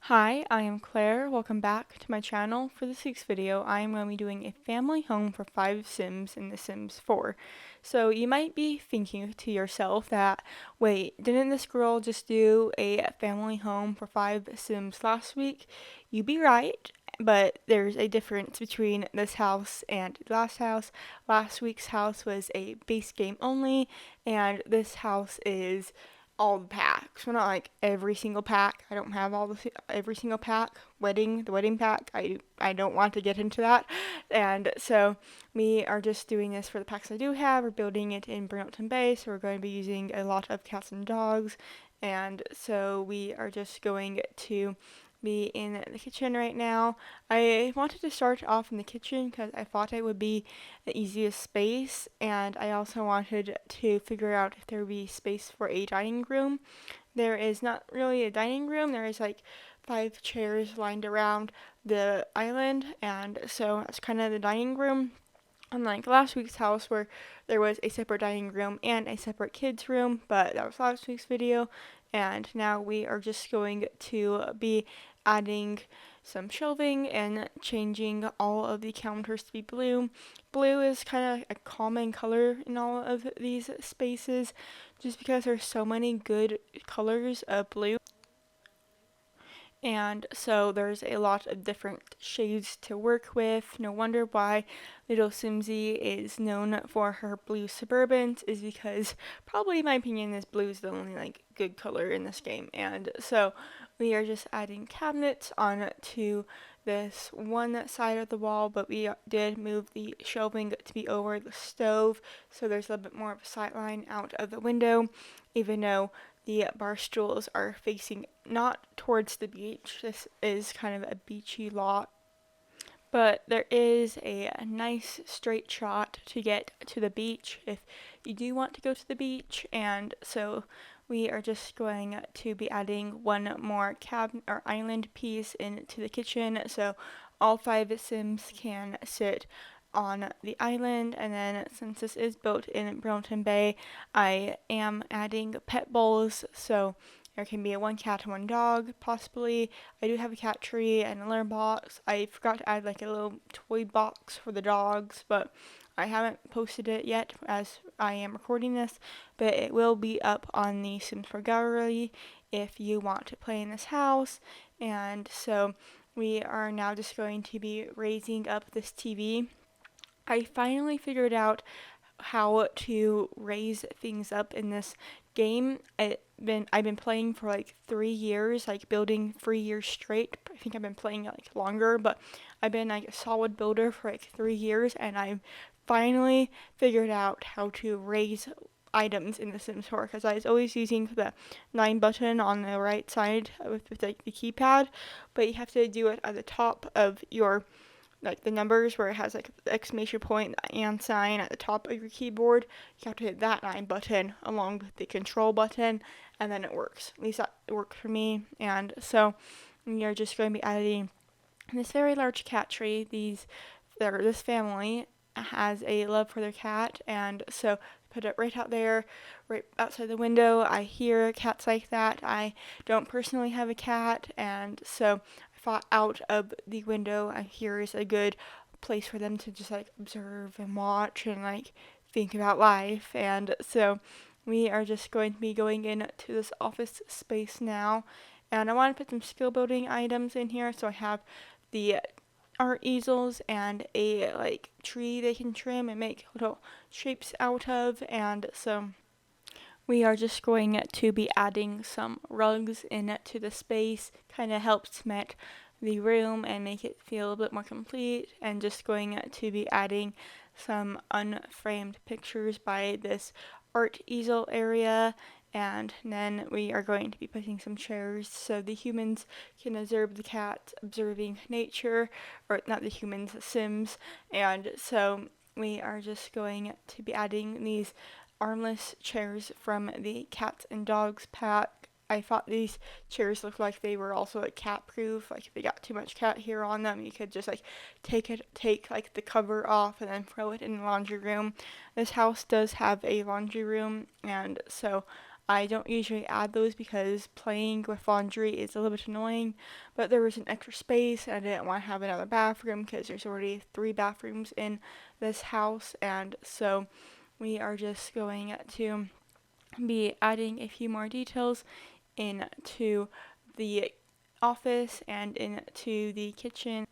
Hi, I am Claire. Welcome back to my channel. For this week's video, I am going to be doing a family home for 5 Sims in The Sims 4. So you might be thinking to yourself that, wait, didn't this girl just do a family home for 5 Sims last week? You'd be right, but there's a difference between this house and the last house. Last week's house was a base game only, and this house is all the packs. Well, not like every single pack. I don't have every single pack. The wedding pack. I don't want to get into that. And so we are just doing this for the packs I do have. We're building it in Burnelton Bay, so we're going to be using a lot of cats and dogs. And so we are just going to be in the kitchen right now. I wanted to start off in the kitchen because I thought it would be the easiest space, and I also wanted to figure out if there would be space for a dining room. There is not really a dining room, there is like 5 chairs lined around the island, and so that's kind of the dining room. Unlike last week's house where there was a separate dining room and a separate kids room, but that was last week's video, and now we are just going to be adding some shelving and changing all of the counters to be blue. Blue is kind of a common color in all of these spaces just because there's so many good colors of blue. And so there's a lot of different shades to work with. No wonder why Little Simsy is known for her blue Suburbans, is because probably in my opinion this blue is the only like good color in this game. And so we are just adding cabinets on to this one side of the wall, but we did move the shelving to be over the stove, so there's a little bit more of a sight line out of the window, even though the bar stools are facing not towards the beach. This is kind of a beachy lot, but there is a nice straight shot to get to the beach if you do want to go to the beach. And so we are just going to be adding one more cabin or island piece into the kitchen, so all 5 Sims can sit on the island. And then since this is built in Burnelton Bay, I am adding pet bowls, so there can be a 1 cat and 1 dog, possibly. I do have a cat tree and a litter box. I forgot to add like a little toy box for the dogs, but I haven't posted it yet as I am recording this, but it will be up on the Sims 4 gallery if you want to play in this house. And so we are now just going to be raising up this TV. I finally figured out how to raise things up in this game. I've been playing for like 3 years, like building 3 years straight. I think I've been playing like longer, but I've been like a solid builder for like 3 years, and I've finally figured out how to raise items in the Sims 4 because I was always using the 9 button on the right side with like the keypad, but you have to do it at the top of your like the numbers where it has like the exclamation point, the and sign at the top of your keyboard. You have to hit that 9 button along with the control button, and then it works. At least that worked for me. And so we are just going to be adding this very large cat tree. This family has a love for their cat, and so put it right out there, right outside the window. I hear cats like that. I don't personally have a cat, and so thought out of the window I hear is a good place for them to just like observe and watch and like think about life. And so we are just going to be going into this office space now, and I want to put some skill building items in here. So I have the art easels and a like tree they can trim and make little shapes out of. And so we are just going to be adding some rugs into the space, kind of help cement the room and make it feel a bit more complete, and just going to be adding some unframed pictures by this art easel area. And then we are going to be putting some chairs so the humans can observe the cat observing nature, or not the humans, the Sims. And so we are just going to be adding these armless chairs from the cats and dogs pack. I thought these chairs looked like they were also like cat proof. Like if they got too much cat hair on them, you could just like take like the cover off and then throw it in the laundry room. This house does have a laundry room, and so I don't usually add those because playing with laundry is a little bit annoying, but there was an extra space and I didn't want to have another bathroom because there's already 3 bathrooms in this house, and so we are just going to be adding a few more details into the office and into the kitchen.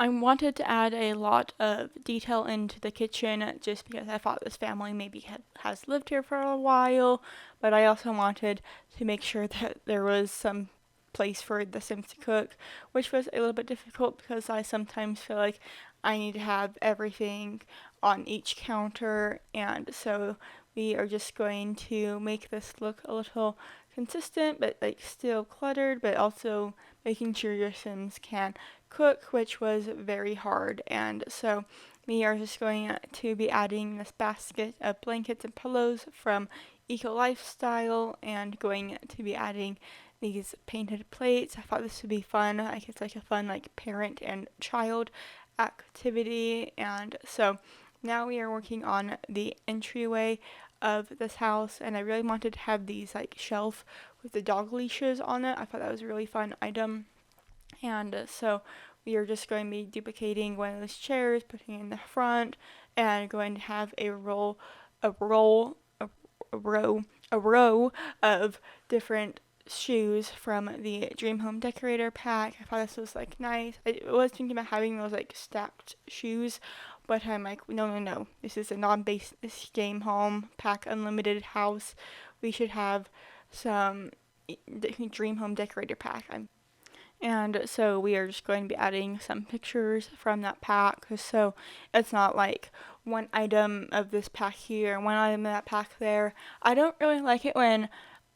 I wanted to add a lot of detail into the kitchen just because I thought this family maybe has lived here for a while, but I also wanted to make sure that there was some place for the Sims to cook, which was a little bit difficult because I sometimes feel like I need to have everything on each counter, and so we are just going to make this look a little consistent, but like still cluttered, but also making sure your Sims can cook, which was very hard. And so we are just going to be adding this basket of blankets and pillows from Eco Lifestyle and going to be adding these painted plates. I thought this would be fun. I guess like a fun like parent and child activity. And so now we are working on the entryway of this house, and I really wanted to have these like shelf with the dog leashes on it. I thought that was a really fun item, and so we are just going to be duplicating one of those chairs, putting it in the front, and going to have a roll, a row, a row of different shoes from the Dream Home Decorator pack. I thought this was like nice. I was thinking about having those like stacked shoes, but I'm like, no, no, no. This is a non-base game home pack unlimited house. We should have some Dream Home Decorator pack. And so we are just going to be adding some pictures from that pack, so it's not like one item of this pack here and one item of that pack there. I don't really like it when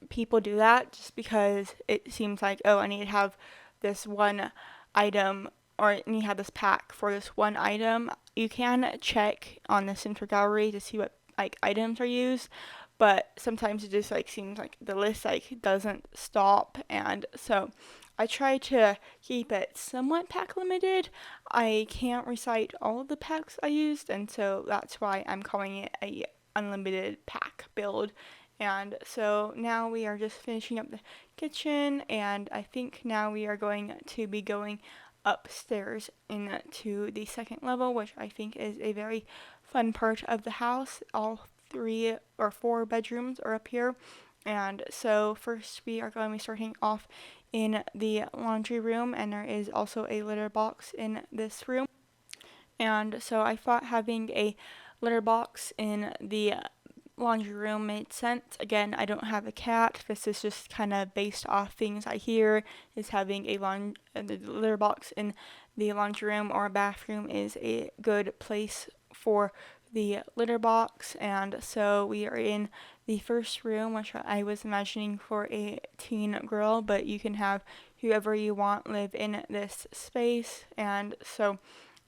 people do that just because it seems like, oh, I need to have this one item, or I need to have this pack for this one item. You can check on the center gallery to see what like items are used, but sometimes it just like seems like the list like doesn't stop, and so I try to keep it somewhat pack limited. I can't recite all of the packs I used, and so that's why I'm calling it a unlimited pack build. And so now we are just finishing up the kitchen, and I think now we are going to be going upstairs into the second level, which I think is a very fun part of the house. All 3 or 4 bedrooms are up here. And so first we are going to be starting off in the laundry room, and there is also a litter box in this room. And so I thought having a litter box in the laundry room made sense. Again, I don't have a cat. This is just kind of based off things I hear. Is having a litter box in the laundry room or bathroom is a good place for the litter box. And so we are in the first room, which I was imagining for a teen girl, but you can have whoever you want live in this space. And so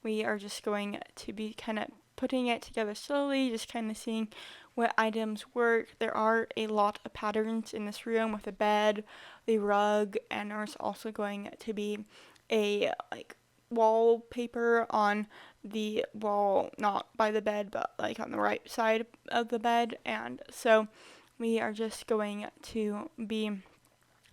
we are just going to be kind of putting it together slowly, just kind of seeing what items work. There are a lot of patterns in this room with the bed, the rug, and there's also going to be a like wallpaper on the wall, not by the bed, but like on the right side of the bed. And so we are just going to be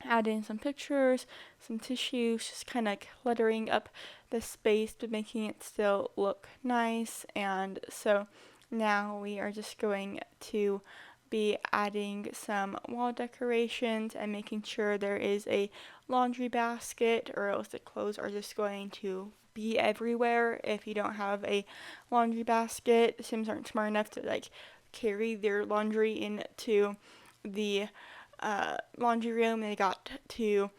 adding some pictures, some tissues, just kind of cluttering up the space but making it still look nice. And so now we are just going to be adding some wall decorations and making sure there is a laundry basket, or else the clothes are just going to be everywhere if you don't have a laundry basket. The Sims aren't smart enough to like carry their laundry into the laundry room. They got to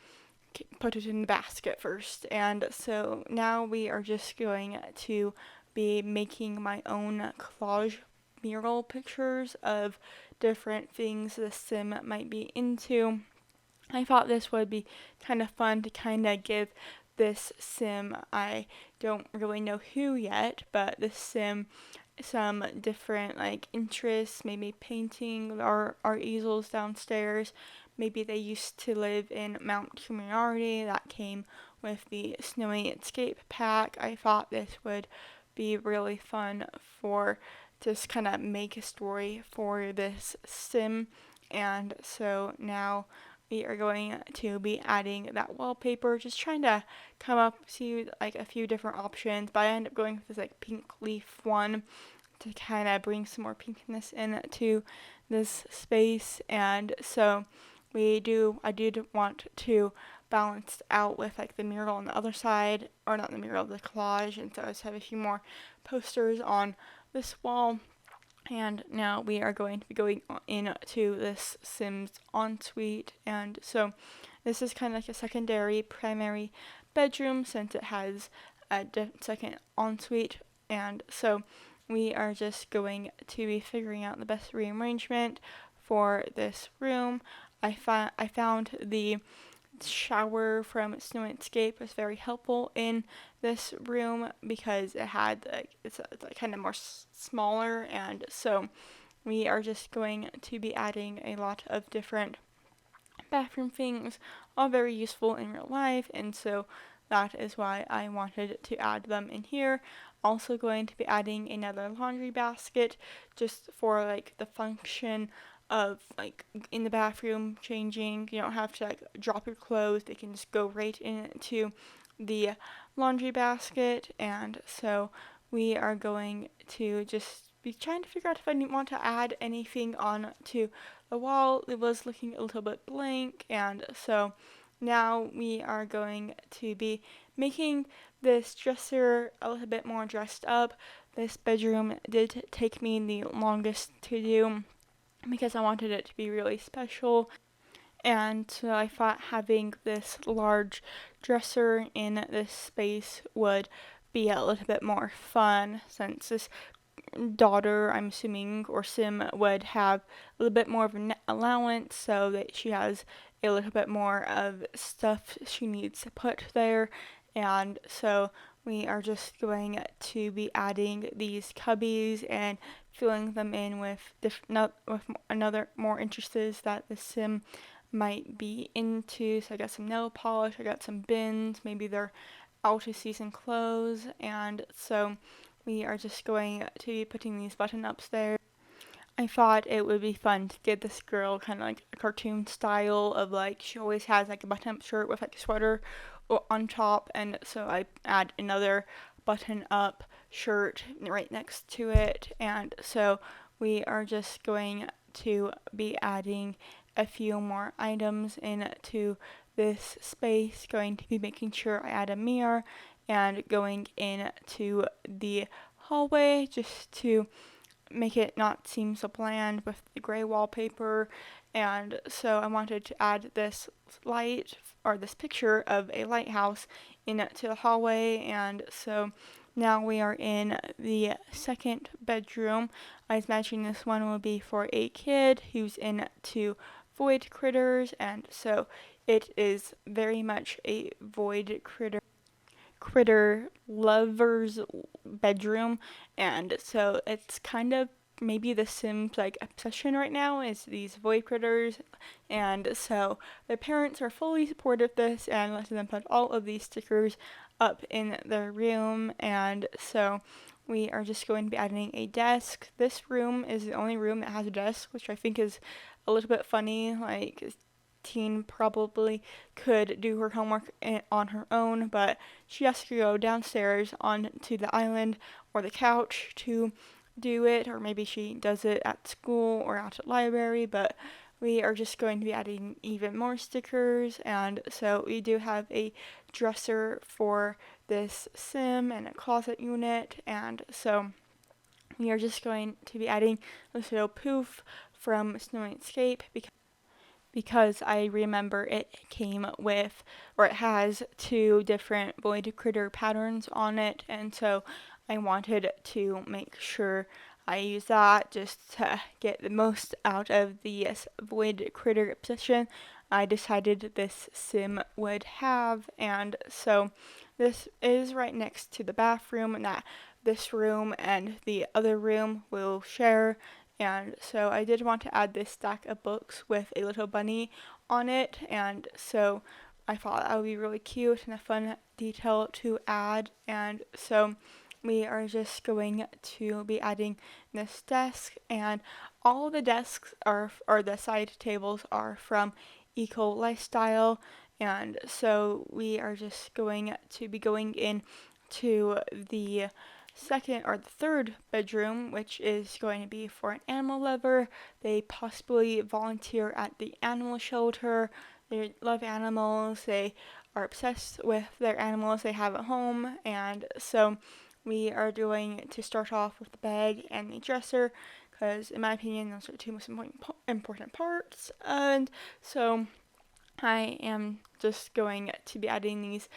put it in the basket first. And so now we are just going to be making my own collage mural pictures of different things the sim might be into. I thought this would be kind of fun to kind of give this sim, I don't really know who yet, but this sim some different like interests, maybe painting our easels downstairs. Maybe they used to live in Mount Community that came with the Snowy Escape pack. I thought this would be really fun for just kind of make a story for this sim. and so now we are going to be adding that wallpaper, just trying to come up to like a few different options, but I end up going with this like pink leaf one to kind of bring some more pinkness into this space. And so I did want to balance out with like the mural on the other side, or not the mural, the collage, and so I just have a few more posters on this wall. And now we are going to be going into this Sims ensuite, and so this is kind of like a secondary, primary bedroom since it has a second ensuite, and so we are just going to be figuring out the best rearrangement for this room. I found the shower from Snow Escape was very helpful in this room because it had like it's like kind of more smaller, and so we are just going to be adding a lot of different bathroom things, all very useful in real life, and so that is why I wanted to add them in here. Also going to be adding another laundry basket just for like the function of like in the bathroom changing. You don't have to like drop your clothes, they can just go right into the laundry basket, and so we are going to just be trying to figure out if I want to add anything on to the wall. It was looking a little bit blank, and so now we are going to be making this dresser a little bit more dressed up. This bedroom did take me the longest to do because I wanted it to be really special, and so I thought having this large dresser in this space would be a little bit more fun since this daughter, I'm assuming, or Sim would have a little bit more of an allowance so that she has a little bit more of stuff she needs to put there. And so we are just going to be adding these cubbies and filling them in with with another more interests that the Sim might be into. So I got some nail polish, I got some bins, maybe they're out of season clothes, and so we are just going to be putting these button ups there. I thought it would be fun to get this girl kind of like a cartoon style of like she always has like a button up shirt with like a sweater on top, and so I add another button up shirt right next to it, and so we are just going to be adding a few more items into this space, going to be making sure I add a mirror and going into the hallway just to make it not seem so bland with the gray wallpaper. And so I wanted to add this light or this picture of a lighthouse into the hallway, and so now we are in the second bedroom. I imagine this one will be for a kid who's into void critters, and so it is very much a void critter lover's bedroom, and so it's kind of maybe the Sims like obsession right now is these void critters, and so their parents are fully supportive of this and letting them put all of these stickers up in their room, and so we are just going to be adding a desk. This room is the only room that has a desk, which I think is a little bit funny. Like teen probably could do her homework on her own, but she has to go downstairs onto the island or the couch to do it, or maybe she does it at school or out at library, but we are just going to be adding even more stickers, and so we do have a dresser for this sim and a closet unit, and so we are just going to be adding this little poof from Snow Escape because I remember it came with, or it has two different void critter patterns on it, and so I wanted to make sure I use that just to get the most out of the void critter obsession I decided this sim would have, and so this is right next to the bathroom that this room and the other room will share, and so I did want to add this stack of books with a little bunny on it, and so I thought that would be really cute and a fun detail to add, and so we are just going to be adding this desk, and all the desks or the side tables are from Eco Lifestyle, and so we are just going to be going in to the second or the third bedroom, which is going to be for an animal lover. They possibly volunteer at the animal shelter. They love animals. They are obsessed with their animals they have at home, and so we are doing to start off with the bed and the dresser, because in my opinion those are two most important parts. And so I am just going to be adding these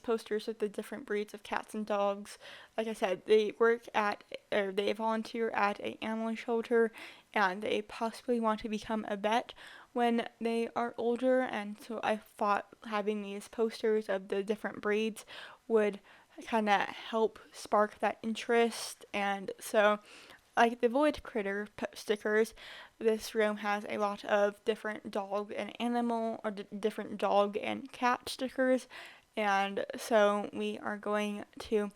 posters of the different breeds of cats and dogs. Like I said, they volunteer at a animal shelter, and they possibly want to become a vet when they are older. And so I thought having these posters of the different breeds would kind of help spark that interest. And so, like the Void Critter stickers, this room has a lot of different dog and animal or different dog and cat stickers, and so we are going to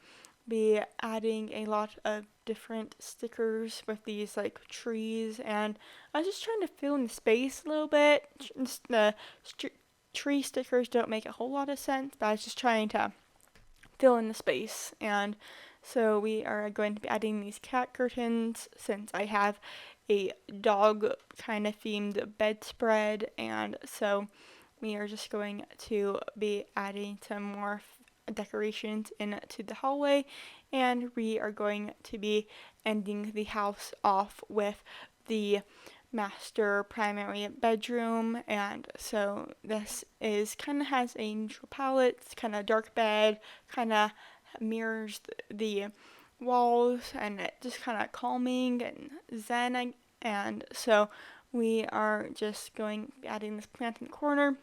be adding a lot of different stickers with these like trees, and I was just trying to fill in the space a little bit. The tree stickers don't make a whole lot of sense, but I was just trying to fill in the space. And so we are going to be adding these cat curtains since I have a dog kind of themed bedspread, and so we are just going to be adding some more decorations into the hallway, and we are going to be ending the house off with the master primary bedroom. And so this is kind of has a neutral palette. It's kind of dark bed, kind of mirrors the walls, and it just kind of calming and zen. And so we are just going adding this plant in the corner,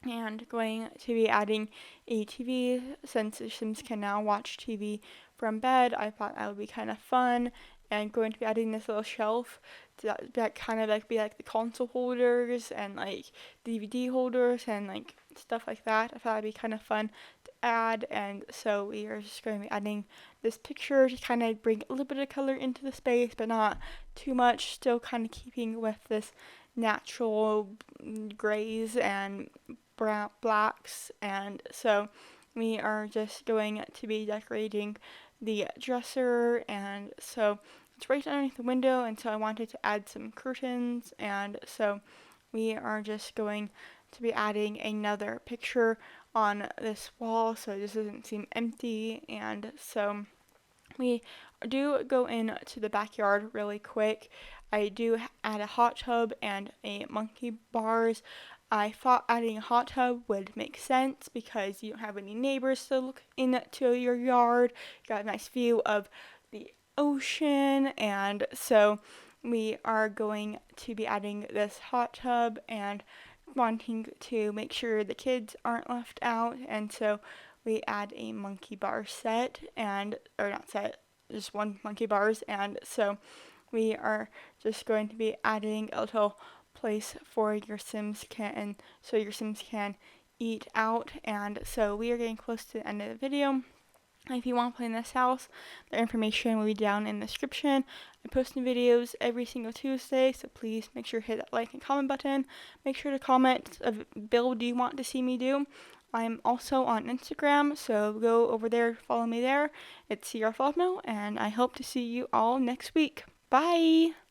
and going to be adding a TV. Since the Sims can now watch TV from bed, I thought that would be kind of fun, and going to be adding this little shelf that kind of like be like the console holders and like DVD holders and like stuff like that. I thought it'd be kind of fun to add, and so we are just going to be adding this picture to kind of bring a little bit of color into the space, but not too much. Still kind of keeping with this natural grays and brown blacks. And so we are just going to be decorating the dresser, and so it's right underneath the window, and so I wanted to add some curtains, and so we are just going to be adding another picture on this wall so this doesn't seem empty. And so we do go into the backyard really quick. I do add a hot tub and a monkey bars. I thought adding a hot tub would make sense because you don't have any neighbors to look into your yard. You got a nice view of the ocean, and so we are going to be adding this hot tub and wanting to make sure the kids aren't left out, and so we add a monkey bar set, and or not set, just one monkey bars. And so we are just going to be adding a little place for your Sims so your Sims can eat out. And so we are getting close to the end of the video. If you want to play in this house, the information will be down in the description. I post new videos every single Tuesday, so please make sure to hit that like and comment button. Make sure to comment a build you want to see me do. I'm also on Instagram, so go over there, follow me there. It's crfaldmo, and I hope to see you all next week. Bye!